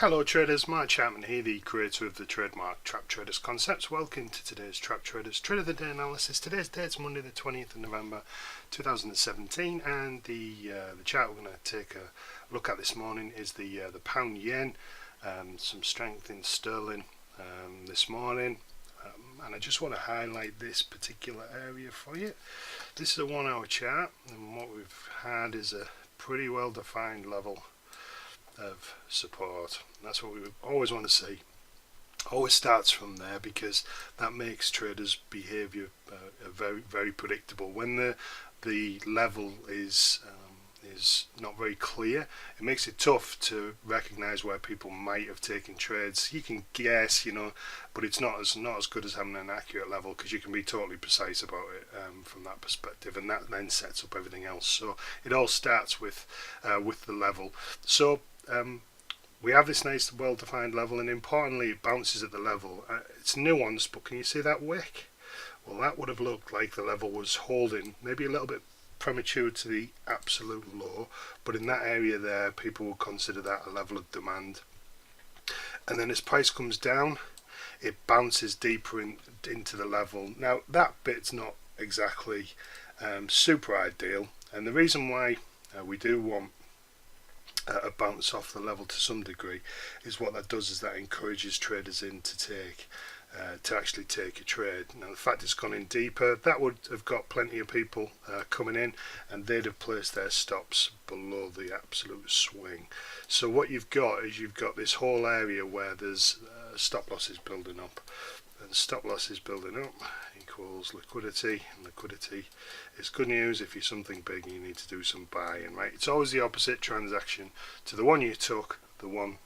Hello traders, Mark Chapman here, the creator of the trademark Trap Traders concepts. Welcome to today's Trap Traders Trade of the Day analysis. Today's date's Monday the 20th of November 2017, and the chart we're going to take a look at this morning is the pound yen. Some strength in sterling this morning, and I just want to highlight this particular area for you. This is a 1 hour chart, and what we've had is a pretty well defined level of support. That's what we always want to see. Always starts from there, because that makes traders' behavior very predictable. When the level is not very clear, it makes it tough to recognize where people might have taken trades. You can guess, but it's not as good as having an accurate level, because you can be totally precise about it from that perspective, and that then sets up everything else. So it all starts with the level. So we have this nice well-defined level, and importantly it bounces at the level. It's nuanced, but can you see that wick? Well, that would have looked like the level was holding, maybe a little bit premature to the absolute low, but in that area there people will consider that a level of demand. And then as price comes down, it bounces deeper into the level. Now that bit's not exactly super ideal, and the reason why we do want a bounce off the level to some degree is what that does is that encourages traders in to actually take a trade. Now the fact it's gone in deeper, that would have got plenty of people coming in, and they'd have placed their stops below the absolute swing. So what you've got is this whole area where there's stop losses building up, and stop losses building up equals liquidity, and liquidity is good news if you're something big and you need to do some buying, right? It's always the opposite transaction to the one you took, the one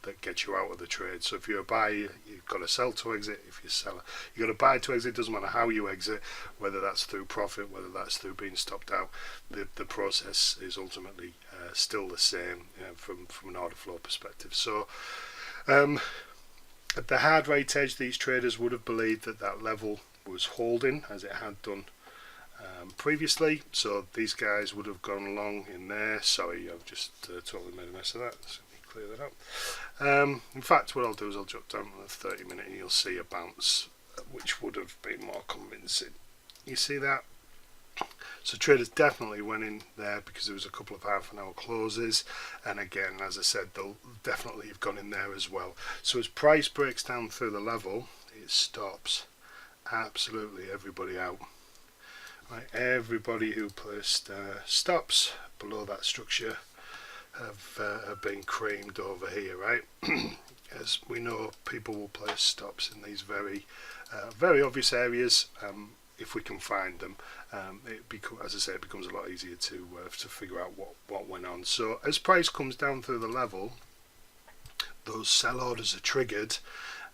that gets you out of the trade. So if you're a buyer, you've got to sell to exit. If you're a seller, you've got to buy to exit. It doesn't matter how you exit, whether that's through profit, whether that's through being stopped out. The process is ultimately still the same, from an order flow perspective. So at the hard rate edge, these traders would have believed that level was holding as it had done previously. So these guys would have gone along in there. Sorry, I've just totally made a mess of that. So let me clear that up. In fact, what I'll do is I'll jot down the 30-minute and you'll see a bounce which would have been more convincing. You see that? So traders definitely went in there because there was a couple of half-an-hour closes, and again, as I said, they'll definitely have gone in there as well. So as price breaks down through the level, it stops absolutely everybody out. Right, everybody who placed stops below that structure have been creamed over here, right? As we know, people will place stops in these very obvious areas. If we can find them, as I say, it becomes a lot easier to figure out what went on. So as price comes down through the level, those sell orders are triggered,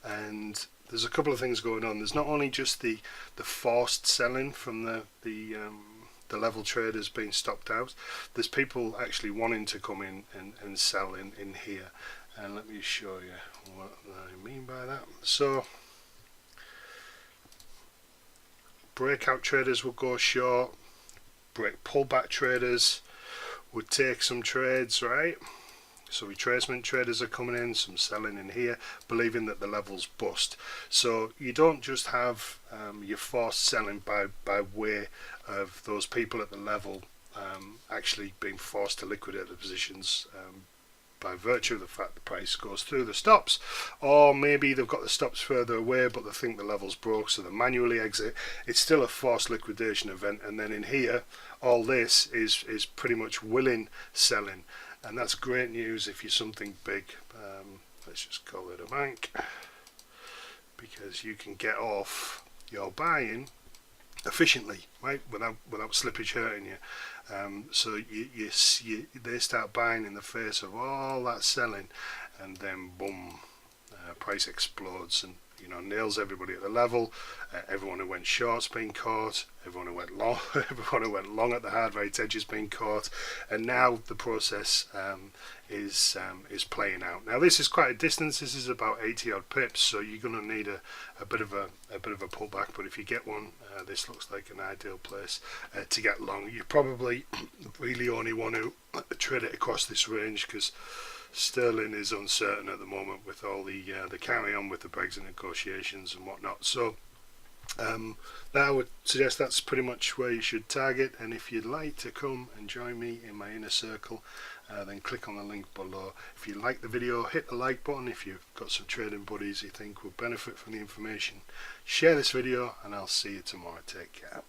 and there's a couple of things going on. There's not only just the forced selling from the level traders being stopped out. There's people actually wanting to come in and sell in here. And let me show you what I mean by that. So breakout traders will go short. Pullback traders would take some trades, right? So retracement traders are coming in, some selling in here, believing that the level's bust. So you don't just have your forced selling by way of those people at the level actually being forced to liquidate the positions by virtue of the fact the price goes through the stops, or maybe they've got the stops further away but they think the level's broke, so they manually exit. It's still a forced liquidation event, and then in here all this is pretty much willing selling. And that's great news if you're something big. Let's just call it a bank, because you can get off your buying efficiently, right, without slippage hurting you. So they start buying in the face of all that selling, and then boom, price explodes and nails everybody at the level. Everyone who went short's been caught. Everyone who went long, everyone who went long at the hard rate edge has been caught. And now the process is playing out. Now this is quite a distance. This is about 80 odd pips, so you're going to need a bit of a pullback. But if you get one, this looks like an ideal place to get long. You probably really only want to trade it across this range, because sterling is uncertain at the moment with all the carry on with the Brexit negotiations and whatnot. So that I would suggest that's pretty much where you should target. And if you'd like to come and join me in my inner circle, then click on the link below. If you like the video, hit the like button. If you've got some trading buddies you think will benefit from the information, share this video, and I'll see you tomorrow. Take care.